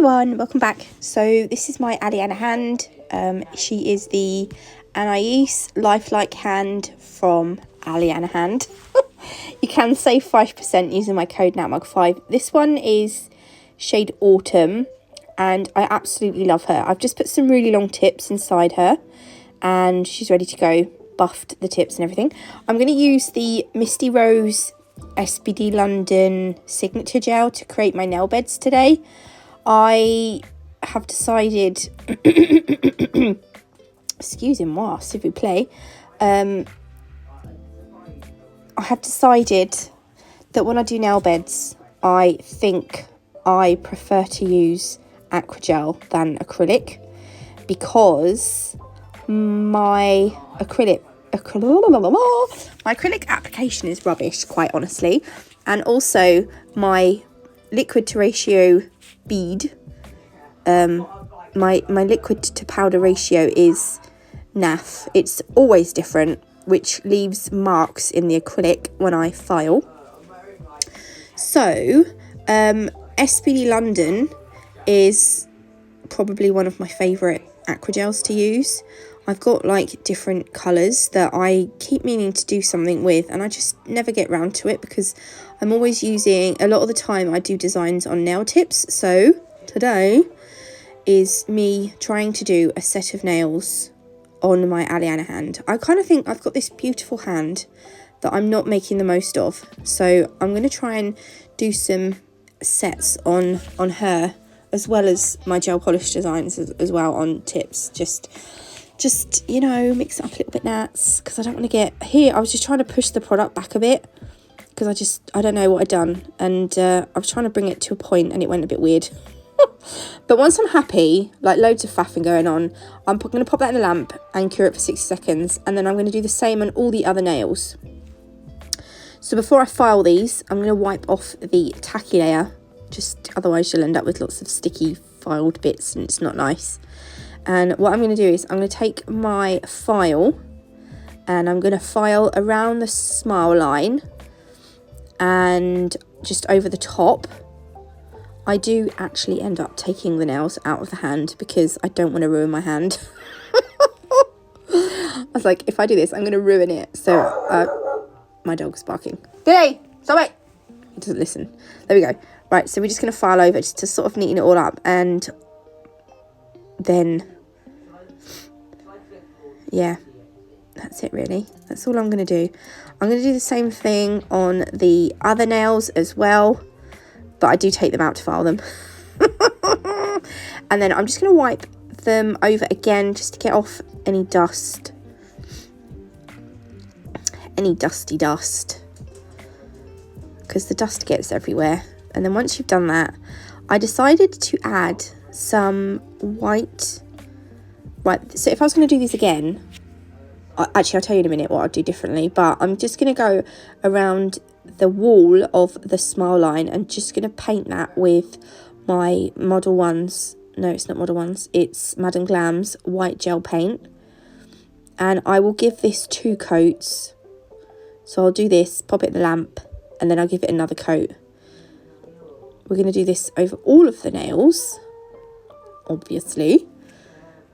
everyone, welcome back. So this is my Aliana hand. She is the Anais Lifelike hand from Aliana hand. You can save 5% using my code NATMUG5. This one is shade Autumn and I absolutely love her. I've just put some really long tips inside her and she's ready to go. Buffed the tips and everything. I'm going to use the Misty Rose SBD London Signature Gel to create my nail beds today. I have decided, excusez-moi, s'il vous plaît, I have decided that when I do nail beds, I think I prefer to use Acrygel than acrylic because my acrylic application is rubbish, quite honestly, and also my liquid to ratio bead, my liquid to powder ratio is naff. It's always different, which leaves marks in the acrylic when I file. So SBD London is probably one of my favourite Acrygels to use. I've got like different colours that I keep meaning to do something with and I just never get round to it because I'm always using, a lot of the time I do designs on nail tips. So today is me trying to do a set of nails on my Aliana hand. I kind of think I've got this beautiful hand that I'm not making the most of. So I'm going to try and do some sets on her as well as my gel polish designs as well on tips. Just you know, mix it up a little bit, Nats, because I don't want to get here. I was just trying to push the product back a bit because I don't know what I'd done, and I was trying to bring it to a point and it went a bit weird. But once I'm happy, like loads of faffing going on, I'm going to pop that in the lamp and cure it for 60 seconds, and then I'm going to do the same on all the other nails. So before I file these, I'm going to wipe off the tacky layer, just otherwise you'll end up with lots of sticky filed bits and it's not nice. And what I'm going to do is I'm going to take my file and I'm going to file around the smile line and just over the top. I do actually end up taking the nails out of the hand because I don't want to ruin my hand. I was like, if I do this, I'm going to ruin it. So my dog's barking. Billy, stop it. He doesn't listen. There we go. Right, so we're just going to file over just to sort of neaten it all up, and then yeah, that's it really. That's all I'm going to do. I'm going to do the same thing on the other nails as well, but I do take them out to file them. And then I'm just going to wipe them over again just to get off any dust, any dusty dust, because the dust gets everywhere. And then once you've done that, I decided to add some white. Right, so if I was going to do these again, actually I'll tell you in a minute what I'll do differently, but I'm just going to go around the wall of the smile line and just going to paint that with my Model Ones, no it's not Model Ones, it's Madame Glam's white gel paint, and I will give this 2 coats. So I'll do this, pop it in the lamp, and then I'll give it another coat. We're going to do this over all of the nails, obviously.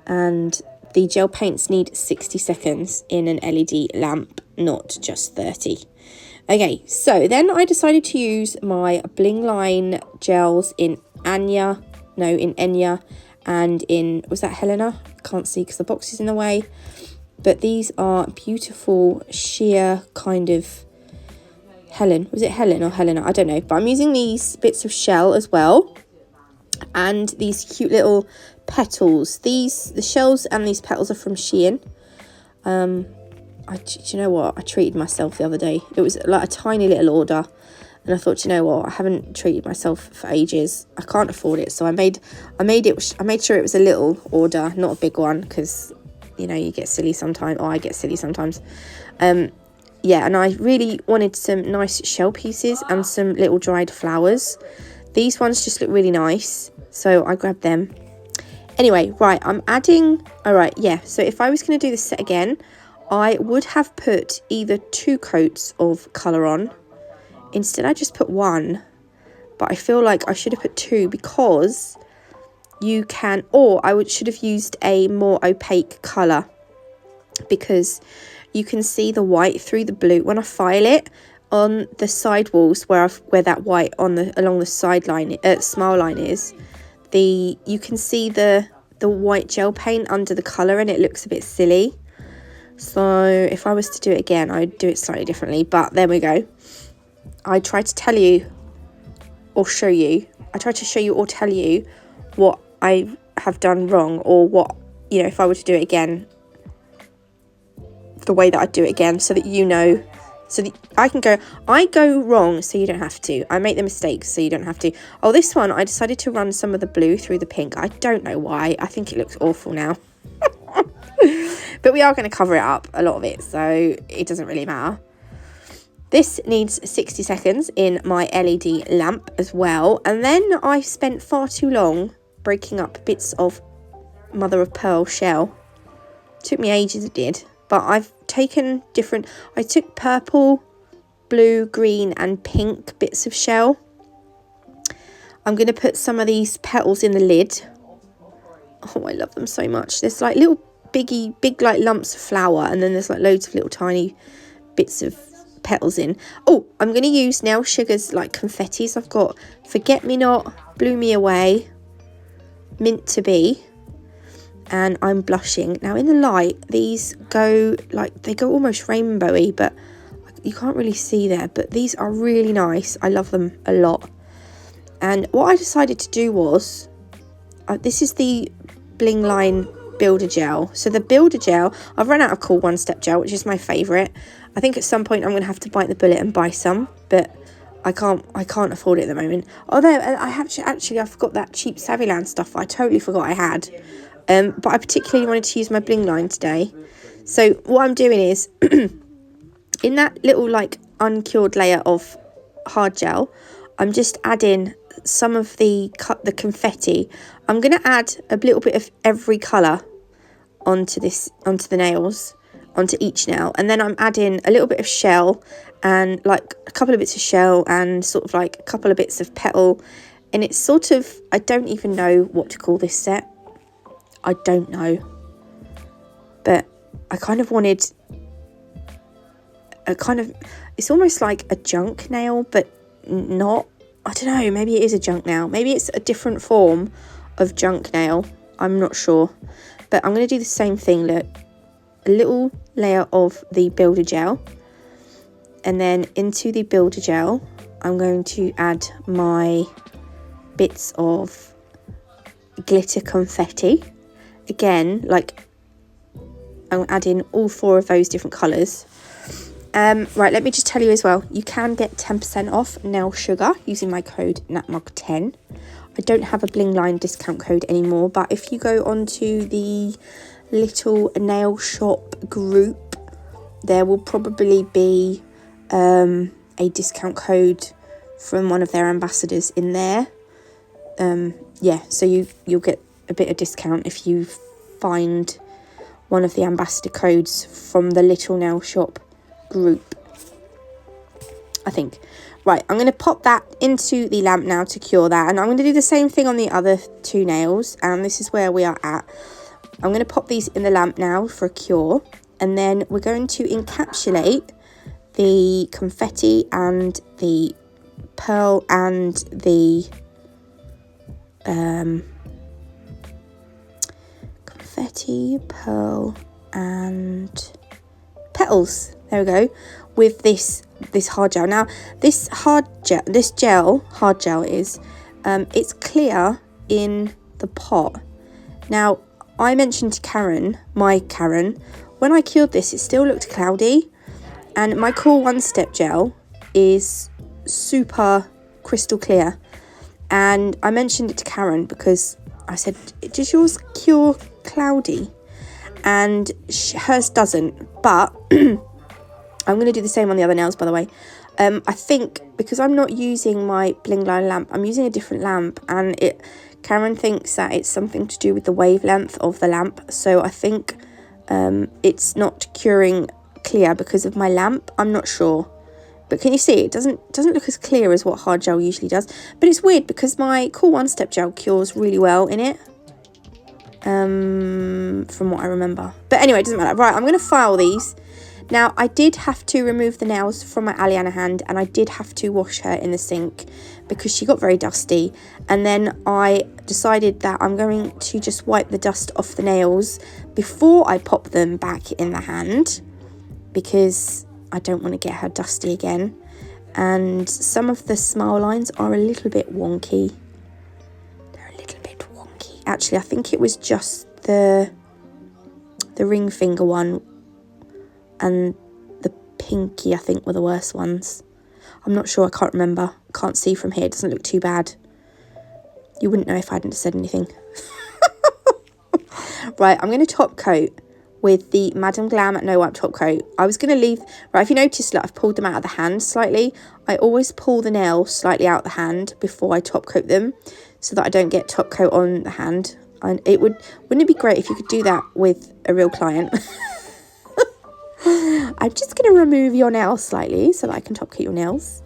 And the gel paints need 60 seconds in an LED lamp, not just 30. Okay, so then I decided to use my Blingline gels in Enya, and in, was that Helena? Can't see because the box is in the way. But these are beautiful sheer kind of Helen. Was it Helen or Helena? I don't know. But I'm using these bits of shell as well. And these cute little petals. The shells and these petals are from Shein. Do you know what? I treated myself the other day. It was like a tiny little order. And I thought, you know what? I haven't treated myself for ages. I can't afford it. So I made sure it was a little order, not a big one. Because, you know, you get silly sometimes. Or I get silly sometimes. Yeah, and I really wanted some nice shell pieces and some little dried flowers. These ones just look really nice, so I grabbed them. Anyway, right, I'm adding, all right, yeah, so if I was going to do this set again, I would have put either 2 coats of colour on. Instead, I just put 1, but I feel like I should have put 2 because you can, or should have used a more opaque colour, because you can see the white through the blue. When I file it on the side walls where that white along the sideline smile line is, you can see the white gel paint under the colour, and it looks a bit silly. So if I was to do it again, I'd do it slightly differently, but there we go. I tried to tell you or show you, or tell you what I have done wrong, or what, you know, if I were to do it again, the way that I'd do it again, so that you know, so that I go wrong so you don't have to. I make the mistakes so you don't have to. Oh, this one, I decided to run some of the blue through the pink. I don't know why. I think it looks awful now. But we are going to cover it up, a lot of it, so it doesn't really matter. This needs 60 seconds in my LED lamp as well. And then I spent far too long breaking up bits of mother of pearl shell. Took me ages, it did. But I've taken I took purple, blue, green and pink bits of shell. I'm going to put some of these petals in the lid. Oh, I love them so much. There's like little big like lumps of flour, and then there's like loads of little tiny bits of petals in. Oh, I'm going to use nail sugars like confettis. I've got Forget Me Not, Blew Me Away, Mint to Be, and I'm blushing. Now in the light, these go almost rainbowy, but you can't really see there, but these are really nice. I love them a lot. And what I decided to do was, this is the Blingline Builder Gel. So the Builder Gel, I've run out of Cool One Step Gel, which is my favourite. I think at some point I'm going to have to bite the bullet and buy some, but I can't afford it at the moment. Although I forgot that cheap Savvyland stuff. I totally forgot I had. But I particularly wanted to use my Blingline today. So what I'm doing is, in that little like uncured layer of hard gel, I'm just adding some of the confetti. I'm going to add a little bit of every colour onto the nails, onto each nail, and then I'm adding a little bit of shell, and like a couple of bits of shell, and sort of like a couple of bits of petal. And it's sort of, I don't even know what to call this set. I don't know, but I kind of wanted it's almost like a junk nail, but not. I don't know, maybe it is a junk nail. Maybe it's a different form of junk nail. I'm not sure. But I'm going to do the same thing, look. A little layer of the Builder Gel. And then into the Builder Gel, I'm going to add my bits of glitter confetti. Again, like, I'm adding all 4 of those different colours. Right, let me just tell you as well, you can get 10% off nail sugar using my code NATMUG10. I don't have a Blingline discount code anymore, but if you go onto the little nail shop group, there will probably be a discount code from one of their ambassadors in there. Yeah, so you'll get a bit of discount if you find one of the ambassador codes from the little nail shop group, I think. Right, I'm going to pop that into the lamp now to cure that, and I'm going to do the same thing on the other 2 nails, and this is where we are at. I'm going to pop these in the lamp now for a cure, and then we're going to encapsulate the confetti and the pearl and the confetti, pearl and petals. There we go, with this hard gel. Now this hard gel is it's clear in the pot. Now I mentioned to Karen, when I cured this, it still looked cloudy, and my Cool One Step Gel is super crystal clear. And I mentioned it to Karen because I said, does yours cure cloudy? And hers doesn't, but I'm going to do the same on the other nails, by the way. I think because I'm not using my Blingline lamp, I'm using a different lamp, and Karen thinks that it's something to do with the wavelength of the lamp. So I think it's not curing clear because of my lamp. I'm not sure. But can you see, it doesn't look as clear as what hard gel usually does. But it's weird because my Cool One Step Gel cures really well in it. from what I remember. But anyway, it doesn't matter. Right, I'm going to file these. Now, I did have to remove the nails from my Aliana hand, and I did have to wash her in the sink because she got very dusty. And then I decided that I'm going to just wipe the dust off the nails before I pop them back in the hand, because I don't want to get her dusty again. And some of the smile lines are a little bit wonky. They're a little bit wonky. Actually, I think it was just the ring finger one and the pinky, I think, were the worst ones. I'm not sure, I can't remember. Can't see from here, it doesn't look too bad. You wouldn't know if I hadn't said anything. Right, I'm going to top coat with the Madam Glam No Wipe top coat. I was going to leave, right, if you notice that I've pulled them out of the hand slightly, I always pull the nail slightly out the hand before I top coat them, so that I don't get top coat on the hand. And wouldn't it be great if you could do that with a real client? I'm just going to remove your nails slightly so that I can top coat your nails.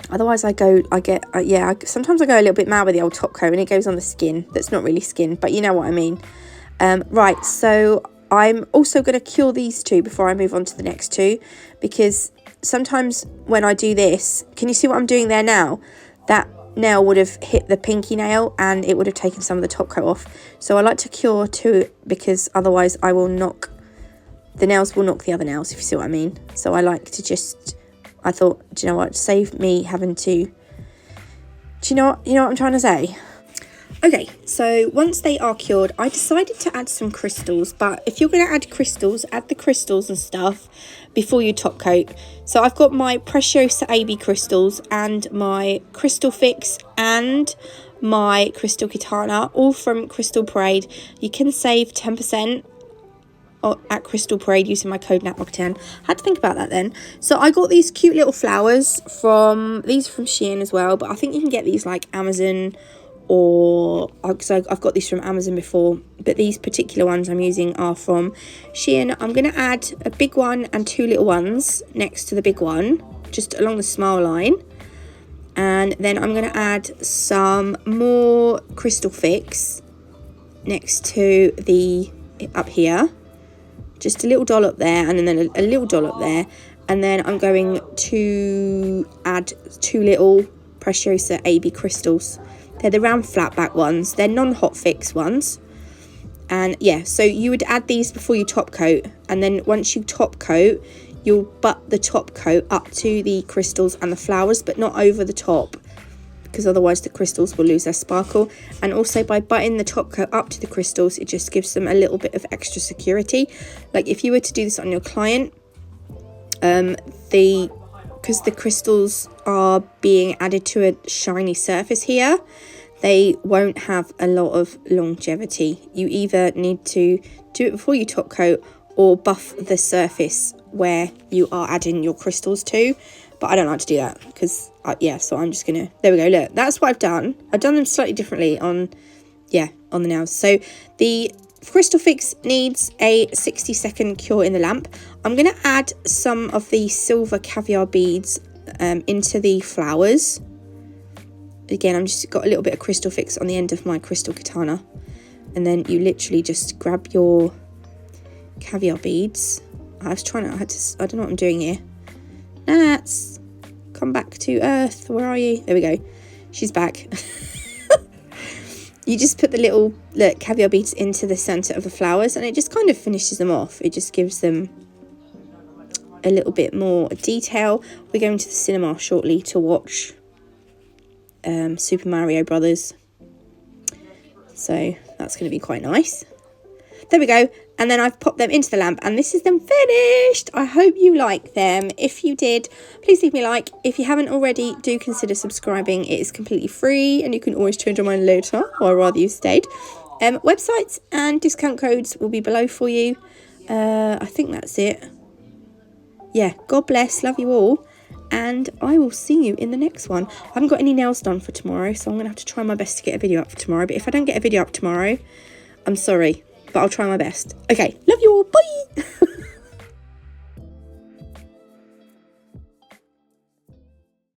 Otherwise sometimes I go a little bit mad with the old top coat and it goes on the skin. That's not really skin, but you know what I mean. Right, so I'm also going to cure these two before I move on to the next two, because sometimes when I do this, can you see what I'm doing there now? That nail would have hit the pinky nail and it would have taken some of the top coat off. So I like to cure two, because otherwise the nails will knock the other nails, if you see what I mean. So I like to just, I thought, do you know what, save me having to, do you know what I'm trying to say? Okay, so once they are cured, I decided to add some crystals, but if you're going to add crystals, add the crystals and stuff before you top coat. So I've got my Preciosa AB crystals and my Crystal Fix and my Crystal Katana, all from Crystal Parade. You can save 10% at Crystal Parade using my code NATMOG10. I had to think about that then. So I got these cute little flowers from Shein as well, but I think you can get these like Amazon, or because I've got these from Amazon before, but these particular ones I'm using are from Shein. I'm going to add a big one and two little ones next to the big one, just along the smile line. And then I'm going to add some more Crystal Fix next to up here. Just a little dollop there, and then a little dollop there. And then I'm going to add two little Preciosa AB crystals. They're the round flat back ones. They're non-hot fix ones. And yeah, so you would add these before you top coat. And then once you top coat, you'll butt the top coat up to the crystals and the flowers, but not over the top, because otherwise the crystals will lose their sparkle. And also by butting the top coat up to the crystals, it just gives them a little bit of extra security. Like if you were to do this on your client, because the crystals are being added to a shiny surface here, they won't have a lot of longevity. You either need to do it before you top coat or buff the surface where you are adding your crystals to. But I don't like to do that because, so I'm just going to, there we go, look, that's what I've done. I've done them slightly differently on the nails. So the Crystal Fix needs a 60-second cure in the lamp. I'm going to add some of the silver caviar beads into the flowers. Again, I'm just got a little bit of Crystal Fix on the end of my Crystal Katana. And then you literally just grab your caviar beads. I don't know what I'm doing here. Nats, come back to earth. Where are you? There we go. She's back. You just put the little caviar beads into the centre of the flowers and it just kind of finishes them off. It just gives them a little bit more detail. We're going to the cinema shortly to watch Super Mario Brothers. So that's going to be quite nice. There we go. And then I've popped them into the lamp and this is them finished. I hope you like them. If you did, please leave me a like. If you haven't already, do consider subscribing. It is completely free and you can always change your mind later, or rather you stayed. Websites and discount codes will be below for you. I think that's it. Yeah, God bless. Love you all. And I will see you in the next one. I haven't got any nails done for tomorrow, so I'm going to have to try my best to get a video up for tomorrow. But if I don't get a video up tomorrow, I'm sorry. But I'll try my best. Okay,